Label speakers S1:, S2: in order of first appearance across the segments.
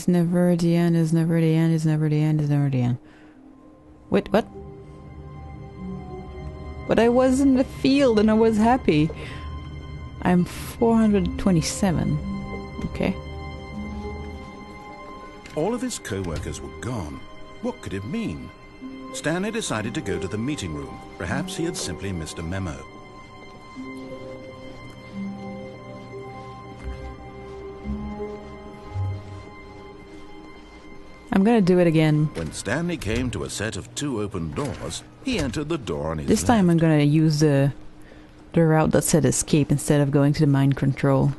S1: Is never the end, is never the end, is never the end, is never the end. Wait, what? But I was in the field and I was happy. I'm 427. Okay.
S2: All of his co-workers were gone. What could it mean? Stanley decided to go to the meeting room. Perhaps he had simply missed a memo.
S1: I'm gonna do it again.
S2: When Stanley came to a set of 2 open doors, he entered the door on his
S1: This time I'm gonna use the route that said escape instead of going to the mind control.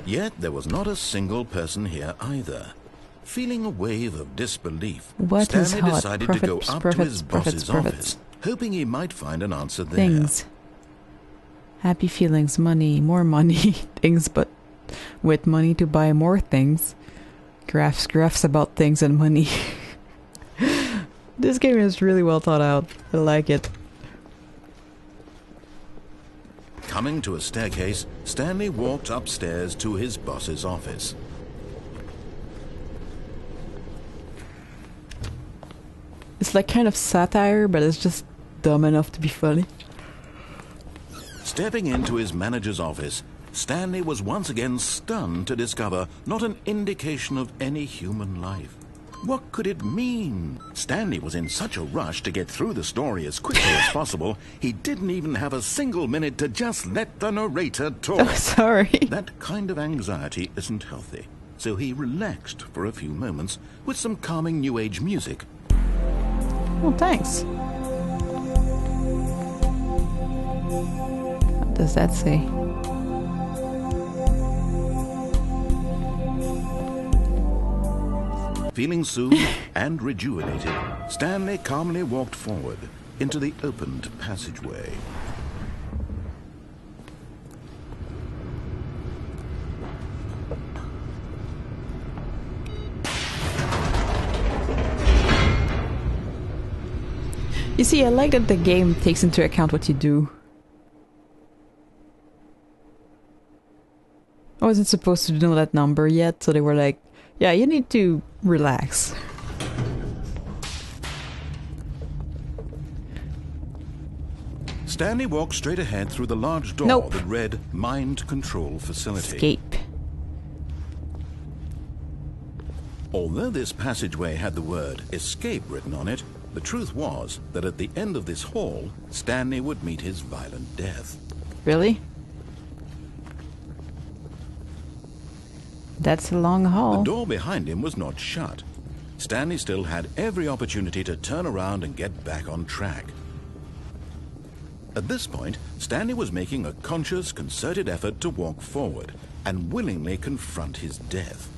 S2: Yet there was not a single person here either. Feeling a wave of disbelief,
S1: What is
S2: Stanley
S1: hot?
S2: decided to go up to his boss's office, hoping he might find an answer there.
S1: Things. Happy feelings, money, more money, things, but with money to buy more things. Graphs about things and money. This game is really well thought out. I like it.
S2: Coming to a staircase, Stanley walked upstairs to his boss's office.
S1: It's like kind of satire, but it's just dumb enough to be funny.
S2: Stepping into his manager's office, Stanley was once again stunned to discover not an indication of any human life. What could it mean? Stanley was in such a rush to get through the story as quickly as possible, he didn't even have a single minute to just let the narrator talk.
S1: Oh, sorry.
S2: That kind of anxiety isn't healthy, so he relaxed for a few moments with some calming New Age music.
S1: Well, thanks. What does that say?
S2: Feeling soothed and rejuvenated, Stanley calmly walked forward into the opened passageway.
S1: You see, I like that the game takes into account what you do. I wasn't supposed to know that number yet, so they were like, yeah, you need to relax.
S2: Stanley walked straight ahead through the large door that read Mind Control Facility.
S1: Escape.
S2: Although this passageway had the word escape written on it, the truth was that at the end of this hall, Stanley would meet his violent death.
S1: Really? That's a long haul.
S2: The door behind him was not shut. Stanley still had every opportunity to turn around and get back on track. At this point, Stanley was making a conscious, concerted effort to walk forward and willingly confront his death.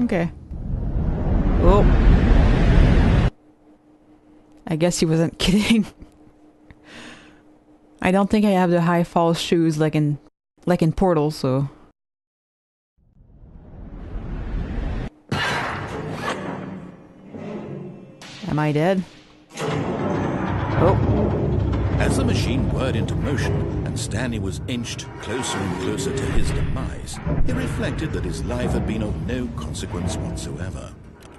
S1: Okay. Oh. I guess he wasn't kidding. I don't think I have the high fall shoes like in Portal, so. Am I dead? Oh.
S2: As the machine whirred into motion and Stanley was inched closer and closer to his demise, he reflected that his life had been of no consequence whatsoever.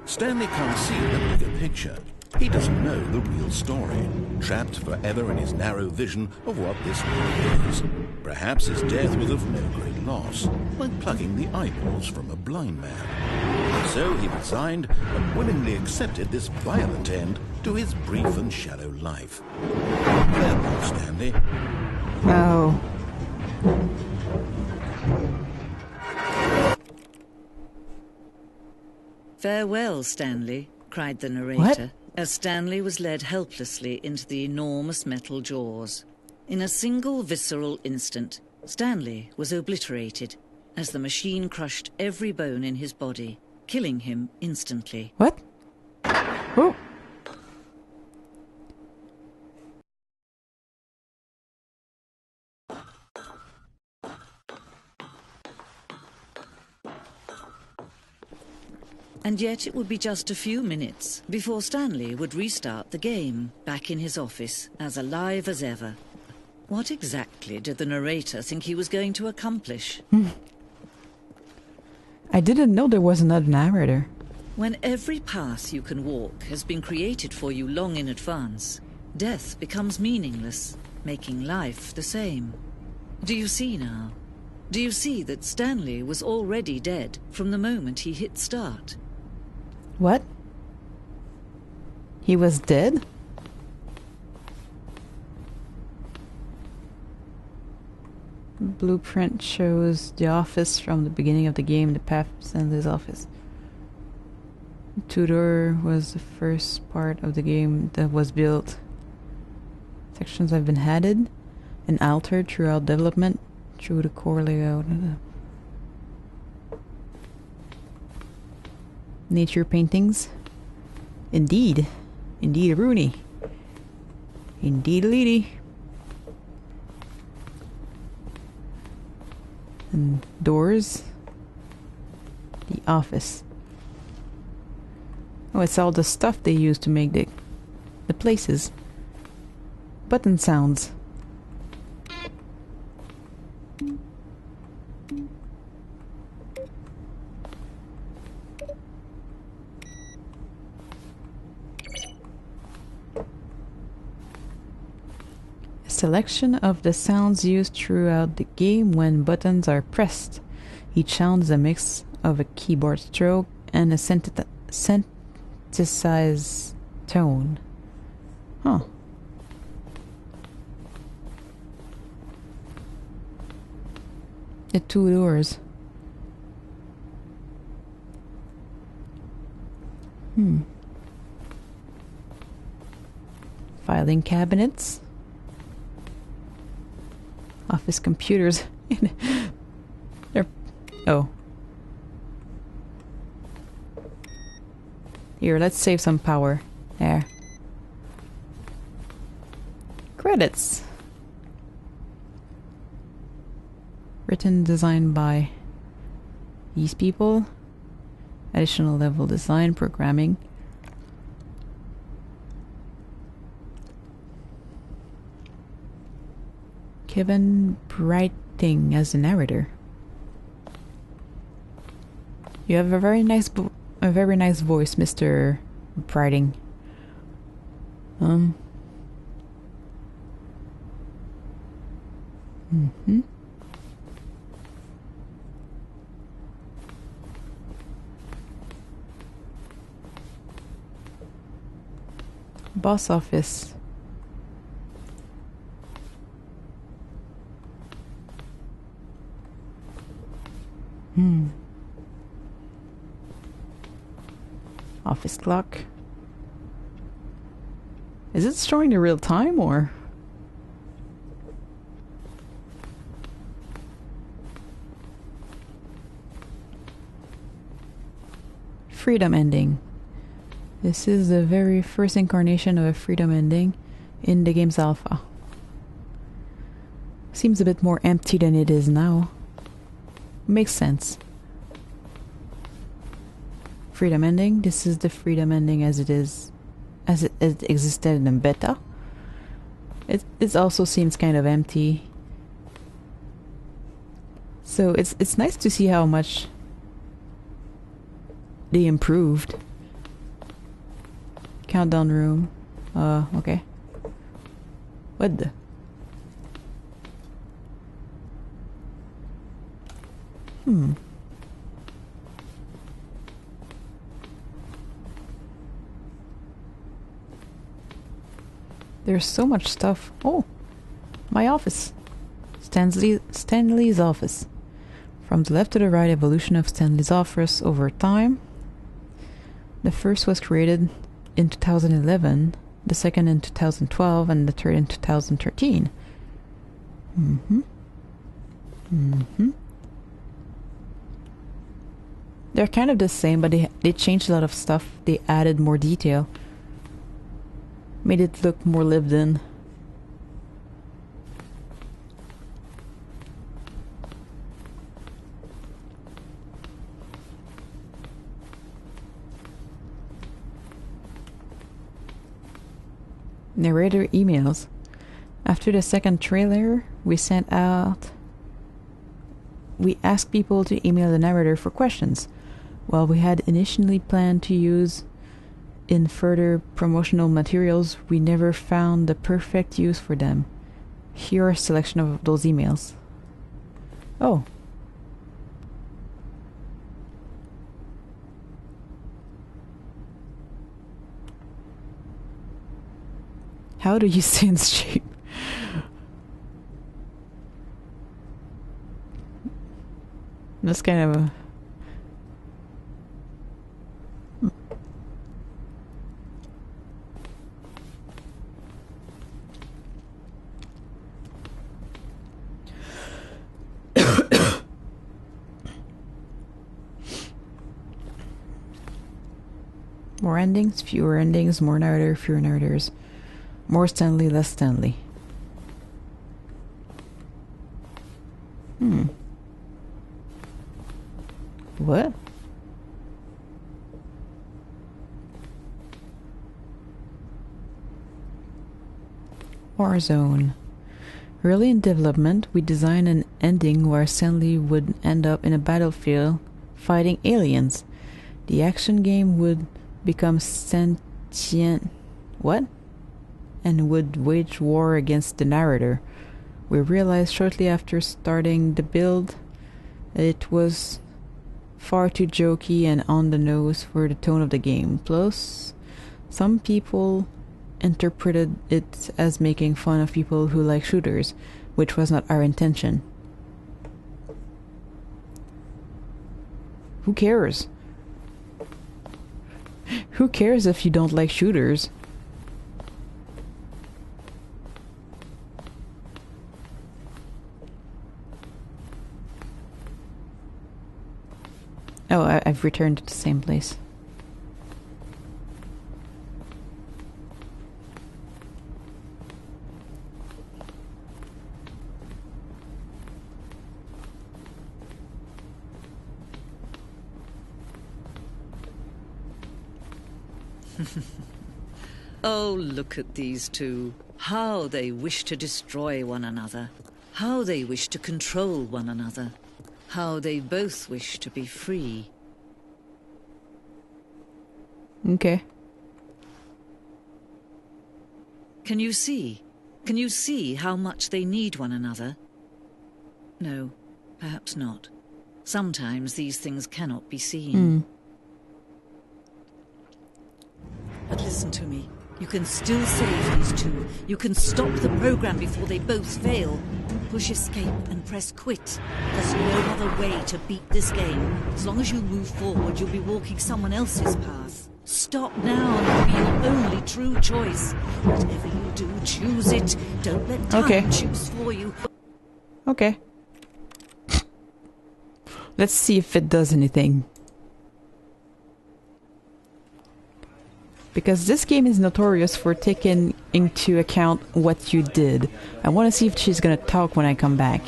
S2: Stanley can't see the bigger picture. He doesn't know the real story, trapped forever in his narrow vision of what this world is. Perhaps his death was of no great loss, like plucking the eyeballs from a blind man. So he resigned and willingly accepted this violent end to his brief and shallow life. Farewell, Stanley.
S1: Oh.
S3: Farewell, Stanley, cried the narrator,
S1: What?
S3: as Stanley was led helplessly into the enormous metal jaws. In a single visceral instant, Stanley was obliterated as the machine crushed every bone in his body, killing him instantly.
S1: What? Oh.
S3: And yet it would be just a few minutes before Stanley would restart the game, back in his office, as alive as ever. What exactly did the narrator think he was going to accomplish?
S1: I didn't know there was another narrator.
S3: When every path you can walk has been created for you long in advance, death becomes meaningless, making life the same. Do you see now? Do you see that Stanley was already dead from the moment he hit start?
S1: What? He was dead? Blueprint shows the office from the beginning of the game, the path to Stanley's office. Tudor was the first part of the game that was built. Sections have been added and altered throughout development through the core layout. Nature paintings. Indeed. Indeed, Rooney. Indeed, Lady. And doors. The office. Oh, it's all the stuff they use to make the places. Button sounds. A selection of the sounds used throughout the game when buttons are pressed. Each sound is a mix of a keyboard stroke and a synthesized tone. Huh. The two doors. Filing cabinets. Office computers. They're... Oh. Here, let's save some power. There. Credits. Written, designed by these people. Additional level design, programming. Kevin Brighting as the narrator. You have a very nice voice, Mr. Brighting. Boss office. Office clock. Is it showing the real time or? Freedom ending. This is the very first incarnation of a freedom ending in the game's alpha. Seems a bit more empty than it is now. Makes sense. Freedom ending. This is the freedom ending as it is, as it existed in beta. It also seems kind of empty. So it's nice to see how much they improved. Countdown room. Okay. What the? There's so much stuff. Oh, my office. Stanley's office. From the left to the right, evolution of Stanley's office over time. The first was created in 2011, the second in 2012, and the third in 2013. They're kind of the same, but they changed a lot of stuff. They added more detail. Made it look more lived in. Narrator emails. After the second trailer, we asked people to email the narrator for questions. While we had initially planned to use in further promotional materials, we never found the perfect use for them. Here are a selection of those emails. Oh. How do you sense shape? That's kind of a... More endings, fewer endings, more narrator, fewer narrators. More Stanley, less Stanley. What? Warzone. Early in development, we designed an ending where Stanley would end up in a battlefield fighting aliens. The action game would become sentient... What? And would wage war against the narrator. We realized shortly after starting the build it was far too jokey and on the nose for the tone of the game. Plus, some people interpreted it as making fun of people who like shooters, which was not our intention. Who cares? Who cares if you don't like shooters? Oh, I've returned to the same place.
S3: Oh, look at these two. How they wish to destroy one another. How they wish to control one another. How they both wish to be free.
S1: Okay.
S3: Can you see? Can you see how much they need one another? No, perhaps not. Sometimes these things cannot be seen. But listen to me. You can still save these two. You can stop the program before they both fail. Push escape and press quit. There's no other way to beat this game. As long as you move forward, you'll be walking someone else's path. Stop now and it'll be your only true choice. Whatever you do, choose it. Don't let time choose for you.
S1: Okay. Let's see if it does anything. Because this game is notorious for taking into account what you did. I want to see if she's gonna talk when I come back.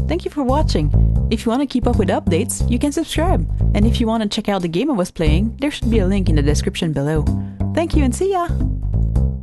S1: Thank you for watching. If you want to keep up with updates, you can subscribe. And if you want to check out the game I was playing, there should be a link in the description below. Thank you and see ya!